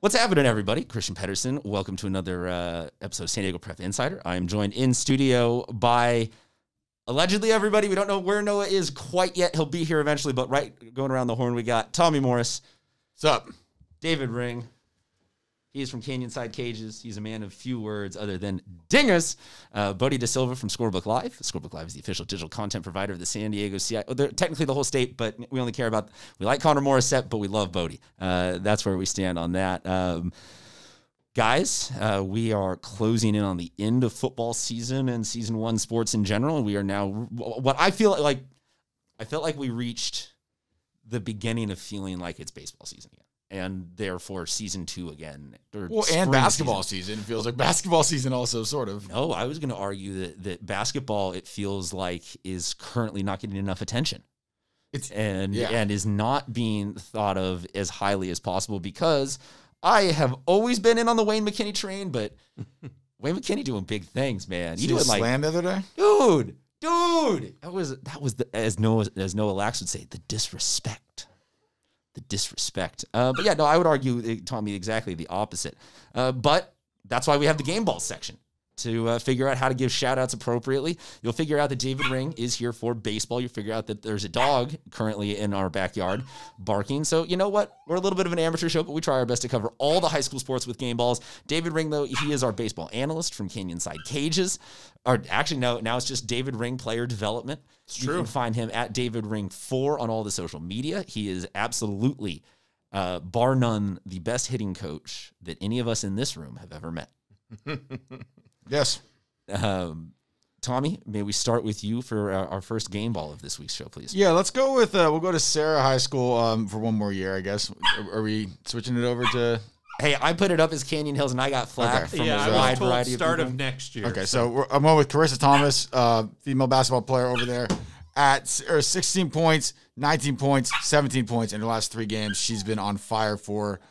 What's happening, everybody? Christian Pedersen. Welcome to another episode of San Diego Prep Insider. I am joined in studio by, allegedly, everybody. We don't know where Noah is quite yet. He'll be here eventually, but going around the horn, we got Tommy Morris. What's up? David Ring. He is from Canyonside Cages. He's a man of few words other than dingers. Bodie De Silva from Scorebook Live. Scorebook Live is the official digital content provider of the San Diego CIF. They're technically the whole state, but we only care about, we like Connor Morissette, but we love Bodie. That's where we stand on that. Guys, we are closing in on the end of football season and season one sports in general. And we are now, what I feel like, I felt like we reached the beginning of feeling like it's baseball season again. And therefore, season two again. Well, and basketball season. It feels like basketball season also, sort of. No, I was going to argue that basketball, it feels like, is currently not getting enough attention. And is not being thought of as highly as possible because I have always been in on the Wayne McKinney train, but Wayne McKinney doing big things, man. You doing slam the other day? Dude. That was the, as Noah Lax would say, the disrespect. But yeah, no, I would argue, Tommy, exactly the opposite. But that's why we have the game ball section to figure out how to give shout outs appropriately. You'll figure out that David Ring is here for baseball. You'll figure out that there's a dog currently in our backyard barking. So you know what? We're a little bit of an amateur show, but we try our best to cover all the high school sports with game balls. David Ring, though, he is our baseball analyst from Canyonside Cages. Or actually, no, now it's just David Ring Player Development. It's true. You can find him at David Ring 4 on all the social media. He is absolutely, bar none, the best hitting coach that any of us in this room have ever met. Yes. Tommy, may we start with you for our first game ball of this week's show, please? Yeah, let's go with, we'll go to Sarah High School for one more year, I guess. Are we switching it over to... Hey, I put it up as Canyon Hills, and I got flack from a wide variety of start of next year. Okay, so I'm going with Carissa Thomas, female basketball player over there, at 16 points, 19 points, 17 points in her last 3 games. She's been on fire for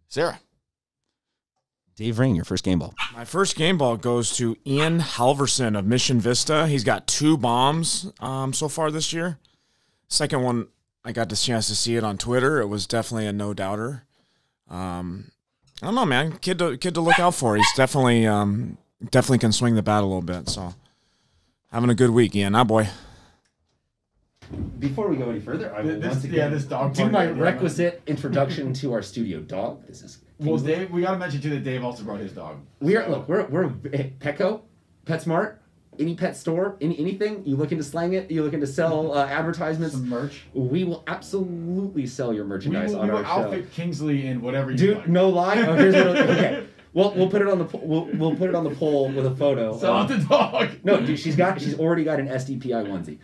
Sarah. Dave Ring, your first game ball. My first game ball goes to Ian Halverson of Mission Vista. He's got 2 bombs so far this year. Second one, I got the chance to see it on Twitter. It was definitely a no-doubter. I don't know, man. Kid to look out for. He's definitely can swing the bat a little bit. So having a good week, Ian. Boy. Before we go any further, I will once again do my requisite introduction to our studio dog. This is Dave, we got to mention too that Dave also brought his dog. We're Petco, PetSmart, any pet store, anything. You looking to slang it? You looking to sell advertisements? Some merch. We will absolutely sell your merchandise on our show. We will outfit Kingsley in whatever you Dude, like. no lie. Oh, here's what. Okay. Well, we'll put it on the we'll put it on the poll with a photo. Sell the dog. No, dude, she's already got an SDPI onesie.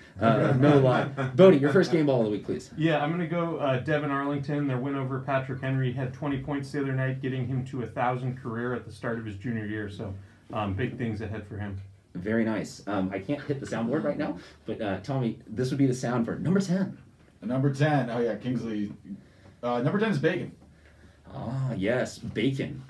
No lie. Bodie, your first game ball of the week, please. Yeah, I'm gonna go Devin Arlington. Their win over Patrick Henry had 20 points the other night, getting him to 1,000 career at the start of his junior year. So, big things ahead for him. Very nice. I can't hit the soundboard right now, but Tommy, this would be the sound for number 10. Number 10. Oh yeah, Kingsley. Number 10 is Bacon. Ah, yes, Bacon.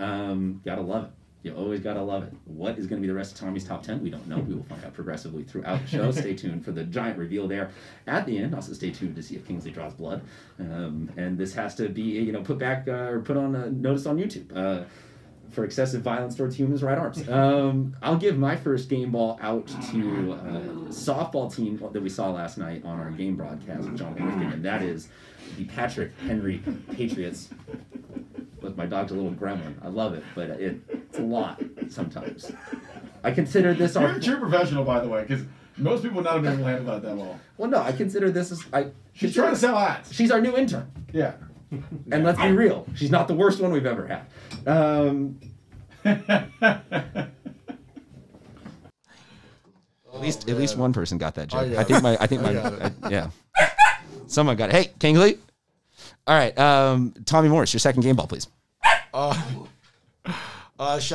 Gotta love it. You always gotta love it. What is going to be the rest of Tommy's top 10? We don't know. We will find out progressively throughout the show. Stay tuned for the giant reveal there at the end. Also, stay tuned to see if Kingsley draws blood. And this has to be, put back or put on a notice on YouTube for excessive violence towards humans' right arms. I'll give my first game ball out to a softball team that we saw last night on our game broadcast with John Worthing, and that is the Patrick Henry Patriots. Look, my dog's a little gremlin. I love it, but it's a lot sometimes. I consider this You're a true professional, by the way, because most people would not have been able to handle that well. Well, no, I consider this as... She's trying to sell ads. She's our new intern. Yeah. And let's be real, she's not the worst one we've ever had. At least one person got that joke. I think my yeah. Someone got it. Hey, Kingsley. All right, Tommy Morris, your second game ball, please. Shout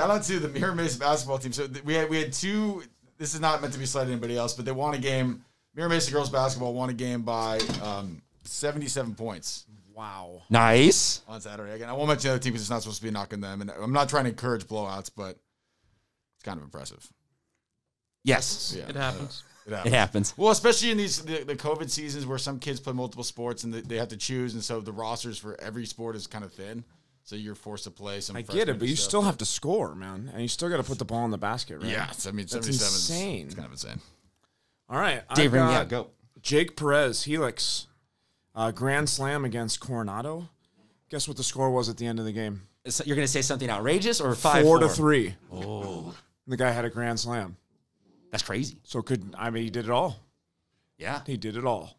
out to the Mirror Mesa basketball team. So we had 2. This is not meant to be slighted to anybody else, but they won a game. Mirror Mesa girls basketball won a game by 77 points. Wow. Nice. On Saturday. Again, I won't mention the other team because it's not supposed to be knocking them. And I'm not trying to encourage blowouts, but it's kind of impressive. Yes. Yeah, it happens. It happens. Well, especially in the COVID seasons where some kids play multiple sports and they have to choose. And so the rosters for every sport is kind of thin. So you're forced to play some. I get it, but you still have to score, man, and you still got to put the ball in the basket, right? Yeah, I mean, That's 77 insane. It's kind of insane. All right, Dave, I've got yeah, go. Jake Perez, Helix, Grand Slam against Coronado. Guess what the score was at the end of the game? So you're going to say something outrageous or 5-4? 4-3. Oh, The guy had a Grand Slam. that's crazy. So he did it all. Yeah, He did it all.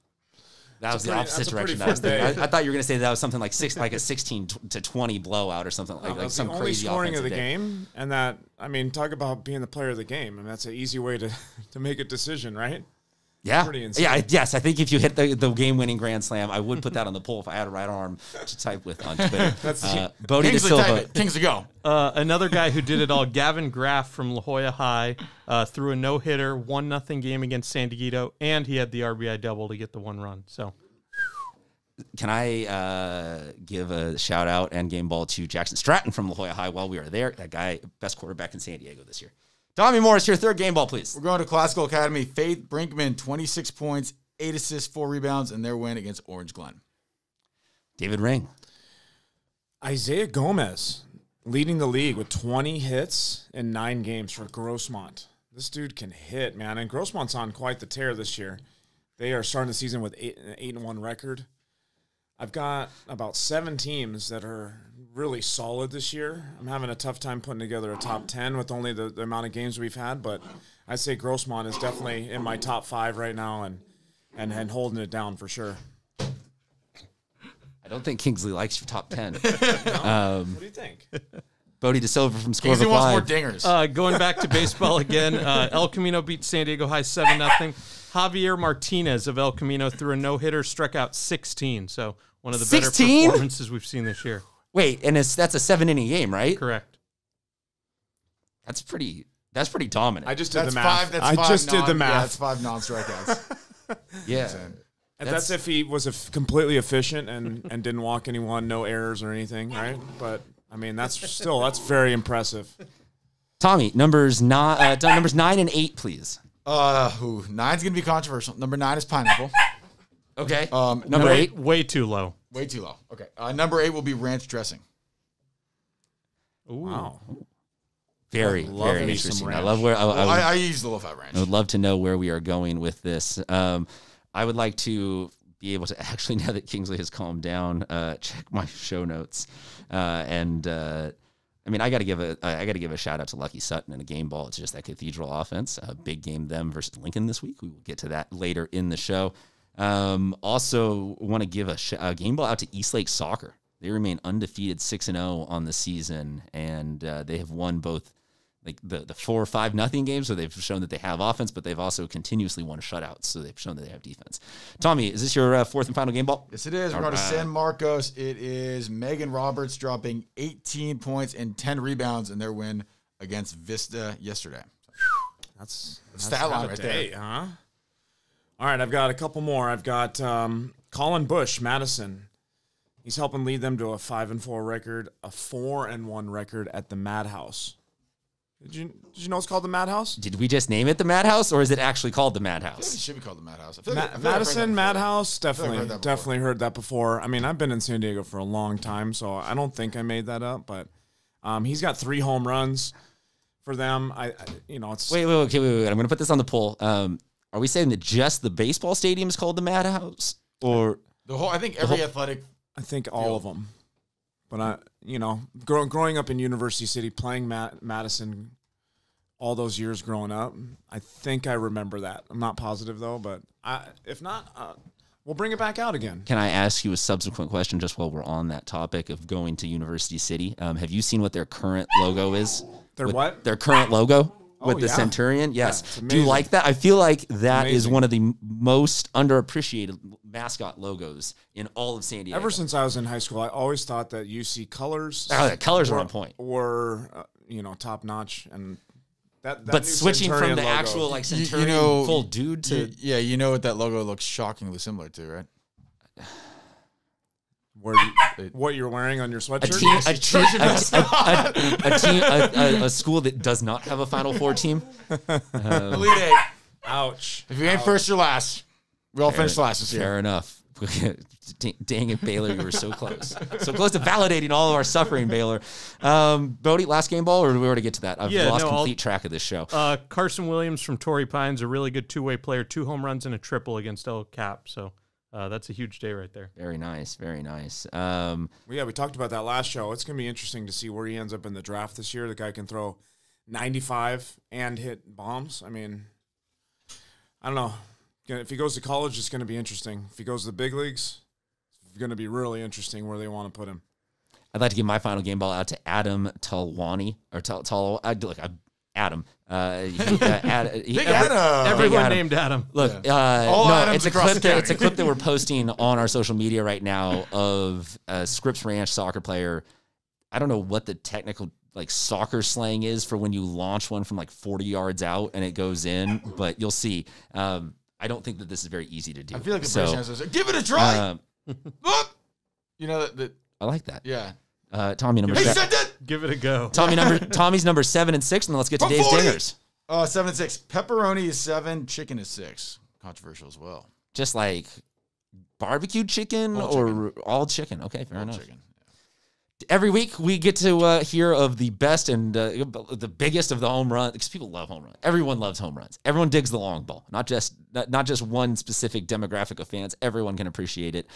that was the pretty- opposite that's a pretty direction. That was fun day. I thought you were going to say that was something like a 16-20 blowout or something like That's some the only crazy scoring of offensive the day. game, and that talk about being the player of the game, and that's an easy way to make a decision, right? Yeah, Pretty insane. yeah, yes. I think if you hit the game-winning grand slam, I would put that on the poll if I had a right arm to type with on Twitter. Bodie De Kingsley, type Silva. it. Kings to go. Another guy who did it all, Gavin Graff from La Jolla High, threw a no-hitter, 1-0 game against San Diego, and he had the RBI double to get the 1 run. So, Can I give a shout out and game ball to Jackson Stratton from La Jolla High while we are there? That guy, best quarterback in San Diego this year. Tommy Morris, your third game ball, please. We're going to Classical Academy. Faith Brinkman, 26 points, 8 assists, 4 rebounds, and their win against Orange Glen. David Ring. Isaiah Gomez leading the league with 20 hits in 9 games for Grossmont. This dude can hit, man, and Grossmont's on quite the tear this year. They are starting the season with an 8-1 record. I've got about 7 teams that are really solid this year. I'm having a tough time putting together a top 10 with only the amount of games we've had, but I'd say Grossmont is definitely in my top 5 right now and holding it down for sure. I don't think Kingsley likes your top 10. What do you think? Bodie De Silva from Score Kingsley of wants more Applied. dingers. going back to baseball again, El Camino beat San Diego High 7-0. Javier Martinez of El Camino threw a no-hitter, struck out 16. So one of the better 16? performances we've seen this year. Wait, and that's a 7-inning game, right? Correct. That's pretty dominant. I just did That's the math. 5. That's I 5 just did the Yeah, math. that's 5 non-strikeouts. yeah. And that's if he was completely efficient and didn't walk anyone, no errors or anything, right? But I mean, that's very impressive. Tommy, numbers 9 and 8, please. 9's going to be controversial. Number 9 is Pineapple. Okay. Number Number 8. Way too low. Way too low. Okay. Number 8 will be ranch dressing. Ooh. Wow. Very, love very me some interesting. I ranch. love where I use the low-fat ranch. I would love to know where we are going with this. I would like to be able to actually, now that Kingsley has calmed down, check my show notes. I mean, I got to give a shout out to Lucky Sutton and a game ball. It's just that Cathedral offense. A big game them versus Lincoln this week. We will get to that later in the show. Also, want to give a game ball out to Eastlake Soccer. They remain undefeated, 6-0 on the season, and they have won both like the 4 or 5-0 games, so they've shown that they have offense, but they've also continuously won shutouts, so they've shown that they have defense. Tommy, is this your fourth and final game ball? Yes, it is. We're going to San Marcos. It is Megan Roberts dropping 18 points and 10 rebounds in their win against Vista yesterday. That's stat line a right day, there. huh? All right, I've got a couple more. I've got Colin Bush, Madison. He's helping lead them to a 5-4 record, a 4-1 record at the Madhouse. Did you know it's called the Madhouse? Did we just name it the Madhouse, or is it actually called the I think it Madhouse? should be called the Madhouse. I feel like- I feel like I've heard Madison, that Madhouse, I've heard that before. definitely heard that before. I mean, I've been in San Diego for a long time, so I don't think I made that up. But he's got 3 home runs for them. It's Wait. I'm going to put this on the poll. Are we saying that just the baseball stadium is called the Madhouse, or The whole. I think every athletic. I think all of them. But growing up in University City, playing Madison all those years growing up, I think I remember that. I'm not positive though, but if not, we'll bring it back out again. can I ask you a subsequent question just while we're on that topic of going to University City? Have you seen what their current logo is? Their what? Their current logo with the yeah. Centurion? Yes. it's Do you amazing. like that? I feel like that is Amazing. one of the most underappreciated mascot logos in all of San Diego. Ever since I was in high school, I always thought that UC colors the colors are on point. were top notch, and that But new switching from Centurion the logo, actual like You Centurion know, full dude to you know what that logo looks shockingly similar to, right? what you're wearing on your a sweatshirt. a school that does not have a Final Four team. Elite 8. Ouch! If you ain't first, you're last. We all finished last this year. Fair enough. Dang it, Baylor, you were so close. So close to validating all of our suffering, Baylor. Bodie, last game ball, or do we already get to that? I've lost complete track of this show. Carson Williams from Torrey Pines, a really good two-way player, 2 home runs and a triple against El Cap. So that's a huge day right there. Very nice, very nice. We talked about that last show. It's going to be interesting to see where he ends up in the draft this year. The guy can throw 95 and hit bombs. I mean, I don't know. If he goes to college, it's going to be interesting. If he goes to the big leagues, it's going to be really interesting where they want to put him. I'd like to give my final game ball out to Adam Talwani, or Adam. Everyone named Adam. Look, Adams it's a clip that we're posting on our social media right now of Scripps Ranch soccer player. I don't know what the technical soccer slang is for when you launch one from 40 yards out and it goes in, but you'll see. I don't think that this is very easy to do. I feel like the British answer is, give it a try. You know that. I like that. Yeah. Tommy number 7. Give it a go. Tommy's number 7 and 6, and then let's get to Dave's 40. dingers. 7 and 6. Pepperoni is 7. Chicken is 6. Controversial as well. Just like barbecue chicken all chicken. Okay, fair enough. Chicken. Every week we get to hear of the best and the biggest of the home runs, because people love home runs. Everyone loves home runs. Everyone digs the long ball, not just one specific demographic of fans. Everyone can appreciate it.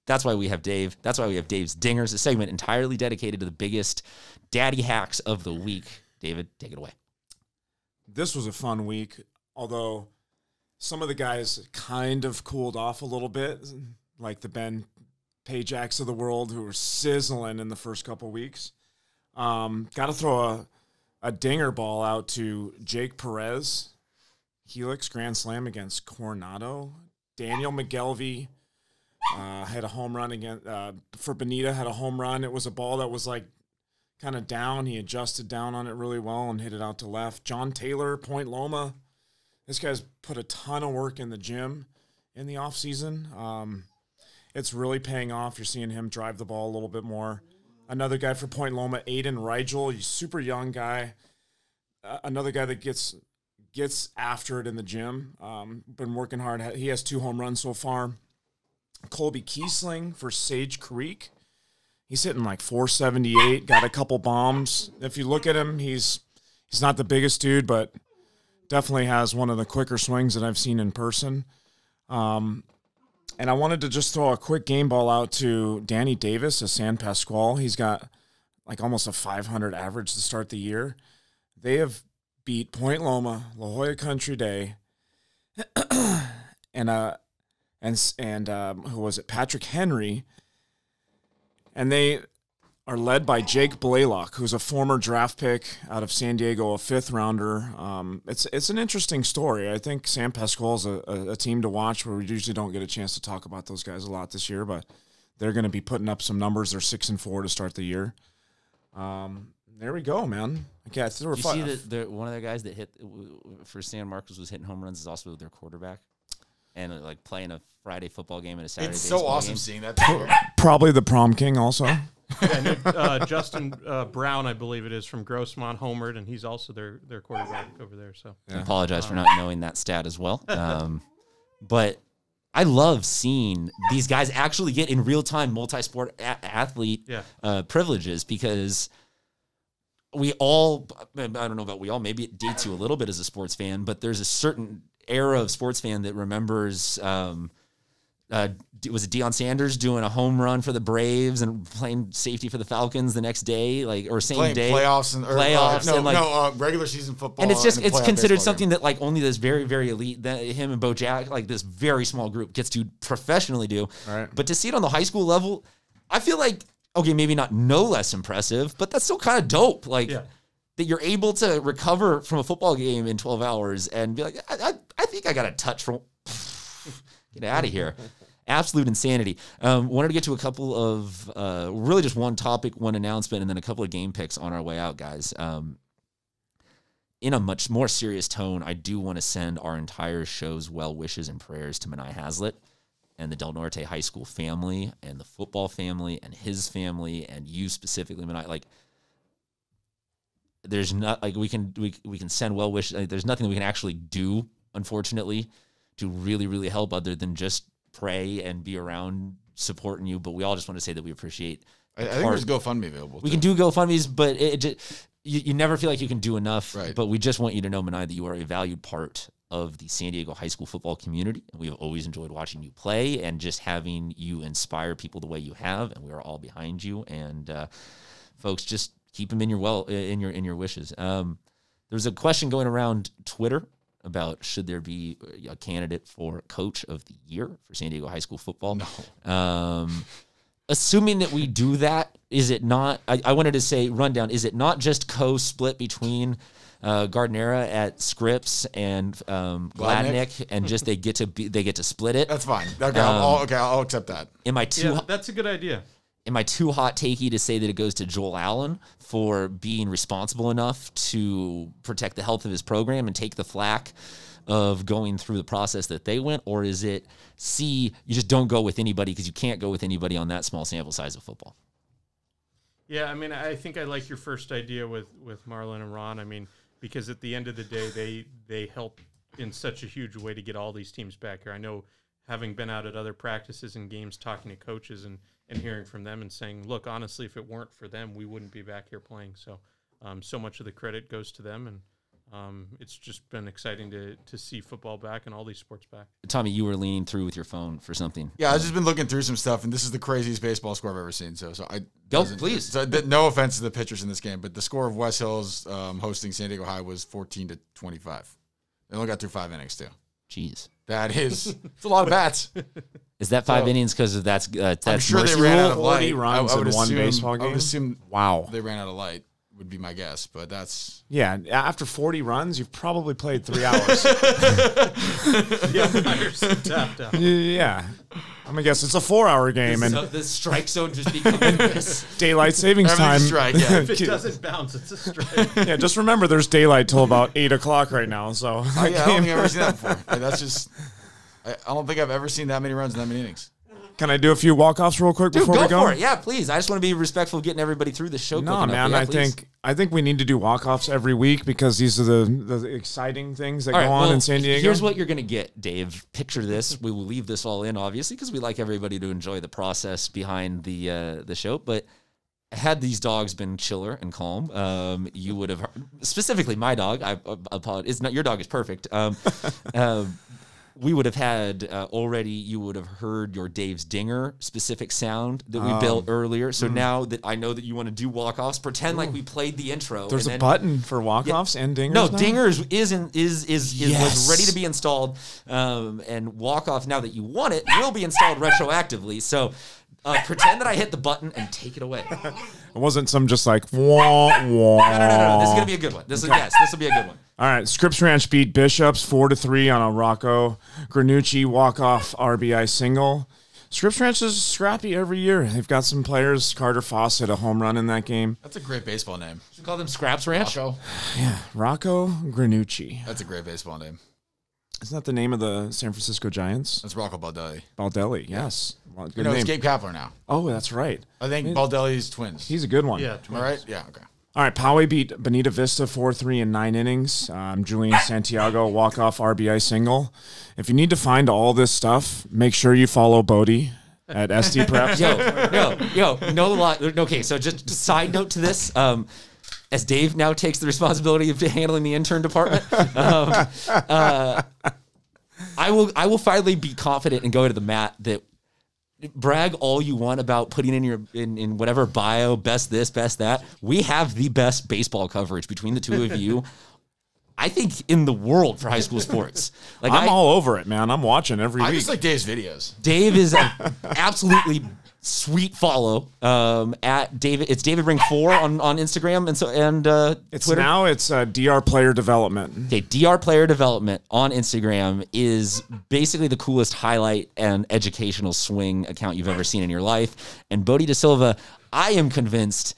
That's why we have Dave. That's why we have Dave's Dingers, a segment entirely dedicated to the biggest daddy hacks of the week. David, take it away. This was a fun week, although some of the guys kind of cooled off a little bit, like the Ben Pajaks of the world who were sizzling in the first couple weeks. Got to throw a dinger ball out to Jake Perez. Helix grand slam against Coronado. Daniel McGelvey had a home run against for Bonita, had a home run. It was a ball that was kind of down. He adjusted down on it really well and hit it out to left. John Taylor, Point Loma. This guy's put a ton of work in the gym in the offseason. It's really paying off. You're seeing him drive the ball a little bit more. Another guy for Point Loma, Aiden Rigel. He's a super young guy. Another guy that gets after it in the gym. Been working hard. He has 2 home runs so far. Colby Kiesling for Sage Creek. He's hitting 478. Got a couple bombs. If you look at him, he's not the biggest dude, but definitely has one of the quicker swings that I've seen in person. And I wanted to just throw a quick game ball out to Danny Davis of San Pasqual. He's got almost a 500 average to start the year. They have beat Point Loma, La Jolla Country Day, and who was it? Patrick Henry. And they are led by Jake Blaylock, who's a former draft pick out of San Diego, a 5th rounder. It's an interesting story. I think San Pasqual is a team to watch where we usually don't get a chance to talk about those guys a lot this year, but they're going to be putting up some numbers. They're 6-4 to start the year. There we go, man. Okay, Did you see that one of the guys that hit for San Marcos was hitting home runs is also their quarterback? And playing a Friday football game and a Saturday It's so awesome game. seeing that. Probably the prom king also. Justin Brown, I believe it is, from Grossmont, homered, and he's also their quarterback over there. So I apologize for not knowing that stat as well. But I love seeing these guys actually get in real-time multi-sport athlete privileges, because we all, I don't know about we all, maybe it dates you a little bit as a sports fan, but there's a certain era of sports fan that remembers was it Deion Sanders doing a home run for the Braves and playing safety for the Falcons the next day, or same Playing day playoffs regular season football, and it's considered something that only this very, very elite, him and Bo Jack, this very small group gets to professionally do. Right. But to see it on the high school level, I feel okay, maybe not no less impressive, but that's still kind of dope. That you're able to recover from a football game in 12 hours and be I think I got a touch from. Get out of here. Absolute insanity. Wanted to get to a couple of, really just one topic, one announcement, and then a couple of game picks on our way out, guys. In a much more serious tone, I do want to send our entire show's well wishes and prayers to Menai Hazlitt and the Del Norte High School family and the football family and his family and you specifically, Menai. There's not we can send well wishes. There's nothing that we can actually do, unfortunately, to really, really help other than just pray and be around supporting you, but we all just want to say that we appreciate. I think there's GoFundMe available. We can do GoFundMes, but you never feel like you can do enough. Right. But we just want you to know, Manai, that you are a valued part of the San Diego high school football community. We have always enjoyed watching you play and just having you inspire people the way you have, and we are all behind you. And folks, just keep them in your wishes. There's a question going around Twitter about should there be a candidate for Coach of the Year for San Diego high school football. No. Assuming that we do that, is it not? I wanted to say rundown. Is it not just co-split between Gardnera at Scripps and Gladnick, and just they get to split it? That's fine. Okay, I'll accept that. That's a good idea. Am I too hot takey to say that it goes to Joel Allen for being responsible enough to protect the health of his program and take the flack of going through the process that they went? Or is it C, you just don't go with anybody because you can't go with anybody on that small sample size of football? Yeah, I mean, I think I like your first idea with Marlon and Ron. I mean, because at the end of the day, they help in such a huge way to get all these teams back here. I know, having been out at other practices and games, talking to coaches and hearing from them and saying, look, honestly, if it weren't for them, we wouldn't be back here playing. So so much of the credit goes to them, and it's just been exciting to see football back and all these sports back. Tommy, you were leaning through with your phone for something. Yeah, I've just been looking through some stuff, and this is the craziest baseball score I've ever seen. So please. So, no offense to the pitchers in this game, but the score of West Hills hosting San Diego High was 14-25. They only got through 5 innings too. Jeez, that is it's a lot of bats. Is that 5 innings because that's I'm sure mercy they ran rule? out of light. 40 runs in one baseball game. I would assume Wow. they ran out of light would be my guess, but that's Yeah, after 40 runs, you've probably played 3 hours. Yeah, Myers tapped out. Yeah. I'm going to guess it's a 4-hour game. And The strike zone just becoming this. daylight savings time. strike. Yeah. If it doesn't bounce, it's a strike. Yeah, just remember there's daylight till about 8 o'clock right now. So I don't think I've ever seen that before. That's just I don't think I've ever seen that many runs in that many innings. Can I do a few walk-offs real quick before we go? Go for it. Yeah, please. I just want to be respectful of getting everybody through the show. No, man. Yeah, I think we need to do walk-offs every week because these are the exciting things that go on in San Diego. Here's what you're going to get, Dave. Picture this. We will leave this all in, obviously, because we like everybody to enjoy the process behind the show. But had these dogs been chiller and calm, you would have heard, specifically my dog. I apologize. It's not your dog. Is perfect. We would have had already, you would have heard your Dave's Dinger specific sound that we built earlier. So now that I know that you want to do walk-offs, pretend like we played the intro. There's a button for walk-offs and dingers. No, now? dingers was ready to be installed, and walk-off, now that you want it, will be installed retroactively. So pretend that I hit the button and take it away. It wasn't some just like wah wah. No. This is gonna be a good one. This will be a good one. All right, Scripps Ranch beat Bishops 4-3 on a Rocco Granucci walk-off RBI single. Scripps Ranch is scrappy every year. They've got some players. Carter Foss hit a home run in that game. That's a great baseball name. Should we call them Scraps Ranch? Rocco. Yeah, Rocco Granucci. That's a great baseball name. Isn't that the name of the San Francisco Giants? That's Rocco Baldelli. Baldelli, yes. Well, good It's name. Gabe Kapler now. Oh, that's right. I think Baldelli's twins. He's a good one. Yeah, Am I right? Yeah, okay. All right, Poway beat Bonita Vista 4-3 in 9 innings. Julian Santiago walk-off RBI single. If you need to find all this stuff, make sure you follow Bodie at SD Preps. No lie. Okay, so just side note to this. As Dave now takes the responsibility of handling the intern department, I will finally be confident and go to the mat that brag all you want about putting in your in whatever bio, best this, best that. We have the best baseball coverage between the two of you, I think, in the world for high school sports. Like I'm all over it, man. I'm watching every week. I just like Dave's videos. Dave is absolutely sweet follow at David. It's David Ring 4 on Instagram and it's Twitter. Now it's DR Player Development. Okay, DR Player Development on Instagram is basically the coolest highlight and educational swing account you've ever seen in your life. And Bodie Da Silva, I am convinced,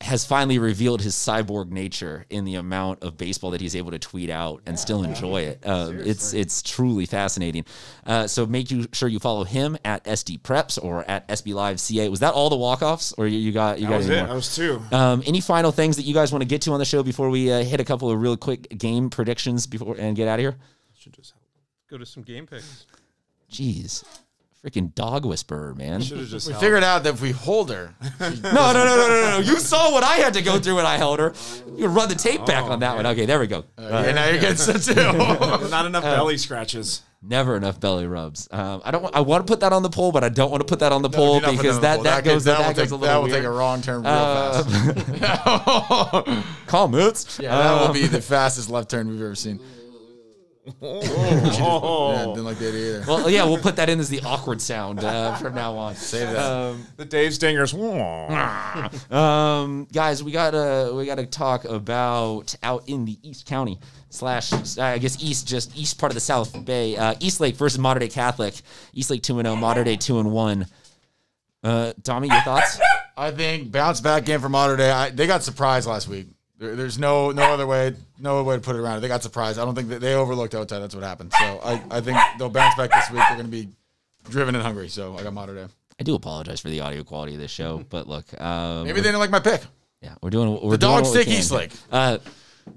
has finally revealed his cyborg nature in the amount of baseball that he's able to tweet out and still enjoy it. It's truly fascinating. So make sure you follow him at SD Preps or at SB Live CA. Was that all the walk-offs, or you got That was any it. more? That was 2. Any final things that you guys want to get to on the show before we hit a couple of real quick game predictions before and get out of here? Go to some game picks. Jeez. Freaking dog whisperer, man. Should have just We held. figured out that if we hold her, No. You saw what I had to go through when I held her. You can run the tape back on that one. Okay, there we go. yeah, now you're getting some too. Not enough belly scratches. Never enough belly rubs. I want to put that on the poll, but I don't want to put that on the poll because that goes a little that will take weird. a wrong turn real fast. Comments. Yeah, that will be the fastest left turn we've ever seen. Yeah, didn't like that either. Well, yeah, we'll put that in as the awkward sound from now on. Save that. The Dave Stingers. Guys, we gotta talk about out in the East County / I guess east part of the South Bay. Eastlake versus Mater Dei Catholic. Eastlake 2-0, Mater Dei 2-1. Tommy, your thoughts? I think bounce back game for Mater Dei. They got surprised last week. There's no other way to put it around it. They got surprised. I don't think that they overlooked Otay. That's what happened. So I think they'll bounce back this week. They're going to be driven and hungry. So I got Mater Dei. I do apologize for the audio quality of this show, but look, Maybe they didn't like my pick. yeah, we're doing The dogs take Eastlake.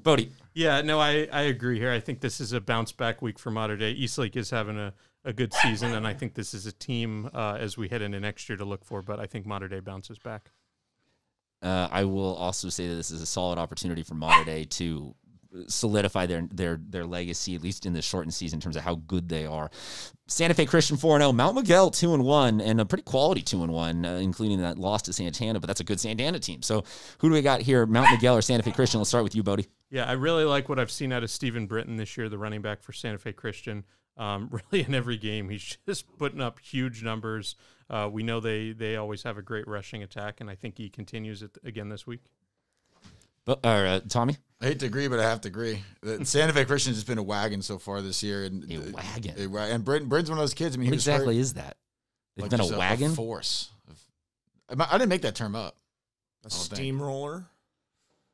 Bodie. Yeah, no, I agree here. I think this is a bounce back week for Mater Dei. Eastlake is having a good season, and I think this is a team as we head into next year to look for, but I think Mater Dei bounces back. I will also say that this is a solid opportunity for Mater Dei to solidify their legacy, at least in the shortened season, in terms of how good they are. Santa Fe Christian 4-0, Mount Miguel 2-1, and a pretty quality 2-1, including that loss to Santana, but that's a good Santana team. So who do we got here, Mount Miguel or Santa Fe Christian? Let's start with you, Bodie. Yeah, I really like what I've seen out of Stephen Britton this year, the running back for Santa Fe Christian. Really in every game, he's just putting up huge numbers. We know they always have a great rushing attack, and I think he continues it again this week. Tommy? I hate to agree, but I have to agree. Santa Fe Christian has been a wagon so far this year. And A wagon? And Britton's one of those kids. I mean, What he was exactly is that? They've like been just a wagon? force. I didn't make that term up. A steamroller.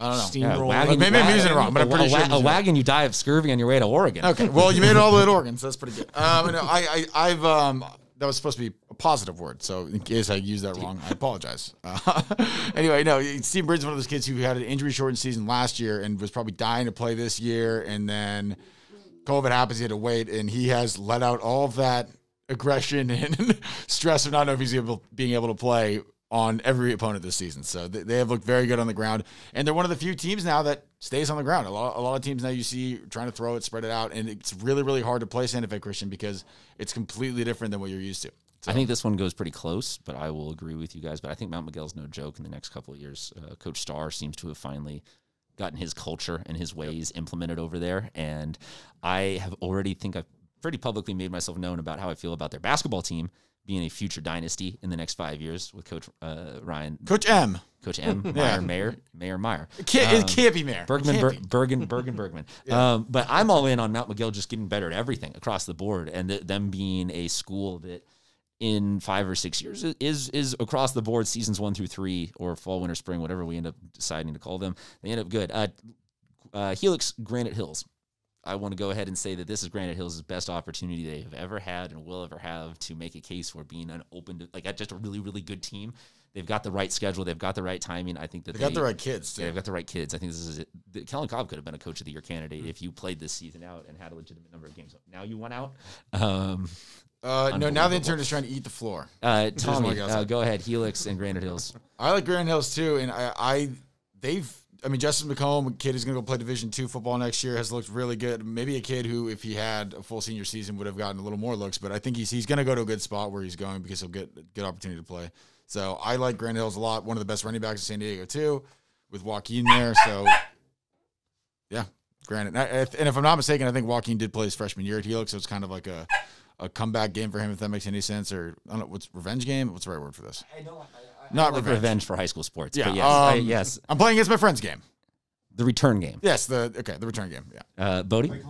I don't know. Steamroller. wagon- Maybe I'm using it wrong, but I'm pretty sure I'm a using it wagon, you die of scurvy on your way to Oregon. Okay, well, you made it all the way to Oregon, so that's pretty good. I've that was supposed to be a positive word, so in case I used that wrong, I apologize. Anyway, no, Steve Bridges is one of those kids who had an injury-shortened season last year and was probably dying to play this year, and then COVID happens, he had to wait, and he has let out all of that aggression and stress of not knowing if he's being able to play on every opponent this season. So they have looked very good on the ground, and they're one of the few teams now that stays on the ground. A lot of teams now you see trying to throw it, spread it out, and it's really, really hard to play Santa Fe Christian because it's completely different than what you're used to. So. I think this one goes pretty close, but I will agree with you guys. But I think Mount Miguel's no joke in the next couple of years. Coach Starr seems to have finally gotten his culture and his ways implemented over there, and I have already I've pretty publicly made myself known about how I feel about their basketball team being a future dynasty in the next 5 years with Coach Ryan. Coach M. Coach M. Yeah. Meyer. It can't be Mayor. Bergman. Yeah. But I'm all in on Mount Miguel just getting better at everything across the board, and them being a school that in 5 or 6 years is across the board, seasons 1 through 3, or fall, winter, spring, whatever we end up deciding to call them. They end up good. Helix Granite Hills. I want to go ahead and say that this is Granite Hills' best opportunity they have ever had and will ever have to make a case for being an open, just a really, really good team. They've got the right schedule. They've got the right timing. I think that They got the right kids, too. Yeah, they've got the right kids. I think this is it. Kellen Cobb could have been a Coach of the Year candidate if you played this season out and had a legitimate number of games. Now you won out. No, now the intern is trying to eat the floor. Tommy, go ahead. Helix and Granite Hills. I like Granite Hills too, and Justin McComb, a kid who's going to go play Division II football next year, has looked really good. Maybe a kid who, if he had a full senior season, would have gotten a little more looks. But I think he's going to go to a good spot where he's going because he'll get a good opportunity to play. So I like Granite Hills a lot. One of the best running backs in San Diego too, with Joaquin there. So yeah, Granite. And if I'm not mistaken, I think Joaquin did play his freshman year at Helix, so it's kind of like a comeback game for him, if that makes any sense. Or I don't know, what's revenge game? What's the right word for this? Not like revenge for high school sports. Yeah, but yes, yes. I'm playing against my friend's game. The return game. Yes, the return game. Yeah. Bodie?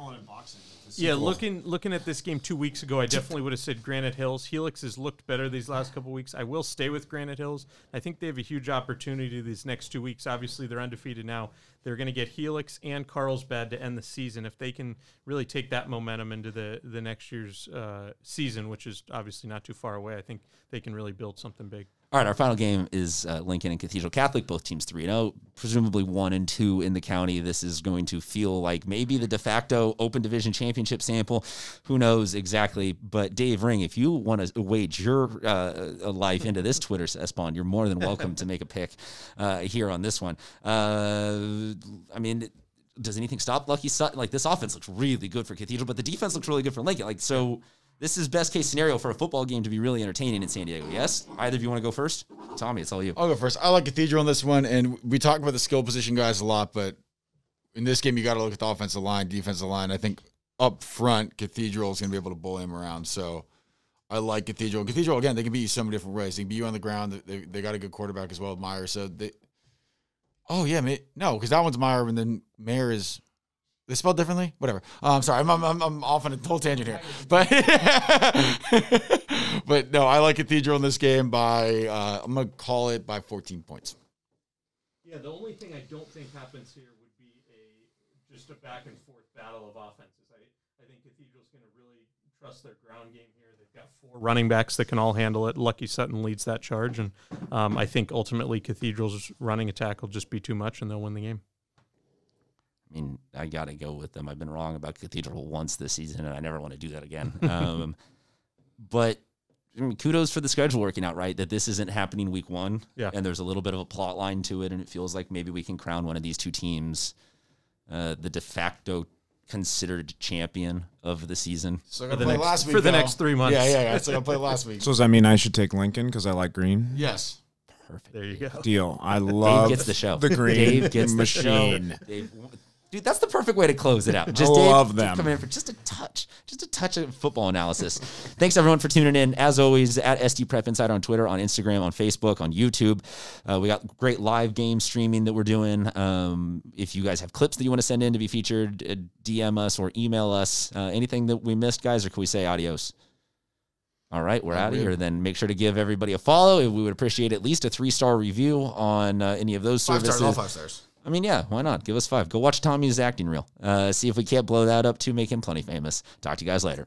Yeah, looking at this game 2 weeks ago, I definitely would have said Granite Hills. Helix has looked better these last couple weeks. I will stay with Granite Hills. I think they have a huge opportunity these next 2 weeks. Obviously, they're undefeated now. They're going to get Helix and Carlsbad to end the season. If they can really take that momentum into the next year's season, which is obviously not too far away, I think they can really build something big. All right, our final game is Lincoln and Cathedral Catholic, both teams 3-0, presumably 1-2 in the county. This is going to feel like maybe the de facto Open Division Championship sample. Who knows exactly? But Dave Ring, if you want to wage your life into this Twitter spawn, you're more than welcome to make a pick here on this one. I mean, does anything stop Lucky Sutton? Like, this offense looks really good for Cathedral, but the defense looks really good for Lincoln. Like, so this is best case scenario for a football game to be really entertaining in San Diego. Yes? Either of you want to go first? Tommy, it's all you. I'll go first. I like Cathedral in this one, and we talk about the skill position guys a lot, but in this game, you got to look at the offensive line, defensive line. I think up front, Cathedral is going to be able to bully him around. So I like Cathedral. Cathedral, again, they can beat you so many different ways. They can beat you on the ground. They got a good quarterback as well, Meyer. So no, because that one's Meyer, and then Mayer is. They spelled differently? Whatever. Sorry, I'm off on a total tangent here. But but no, I like Cathedral in this game by I'm gonna call it by 14 points. Yeah, the only thing I don't think happens here would be just a back and forth battle of offenses. I think Cathedral's going to really trust their ground game here. They've got 4 running backs that can all handle it. Lucky Sutton leads that charge, and I think ultimately Cathedral's running attack will just be too much, and they'll win the game. I mean, I got to go with them. I've been wrong about Cathedral once this season, and I never want to do that again. But I mean, kudos for the schedule working out, right? That this isn't happening week 1, and there's a little bit of a plot line to it, and it feels like maybe we can crown one of these two teams the de facto considered champion of the season. So I'm play last week for the next 3 months. Yeah. So I'm play last week. So does that mean I should take Lincoln because I like green? Yes. Perfect. There you go. Deal. I love Dave gets the show. The green Dave gets machine. The show. Dave, dude, that's the perfect way to close it out. I love them. Coming in for just a touch of football analysis. Thanks everyone for tuning in. As always, at SD Prep Insider on Twitter, on Instagram, on Facebook, on YouTube. We got great live game streaming that we're doing. If you guys have clips that you want to send in to be featured, DM us or email us. Anything that we missed, guys, or can we say adios? All right, we're out of here. Then make sure to give everybody a follow. We would appreciate at least a 3-star review on any of those services. 5 stars, all 5 stars. I mean, yeah, why not? Give us 5. Go watch Tommy's acting reel. See if we can't blow that up to make him plenty famous. Talk to you guys later.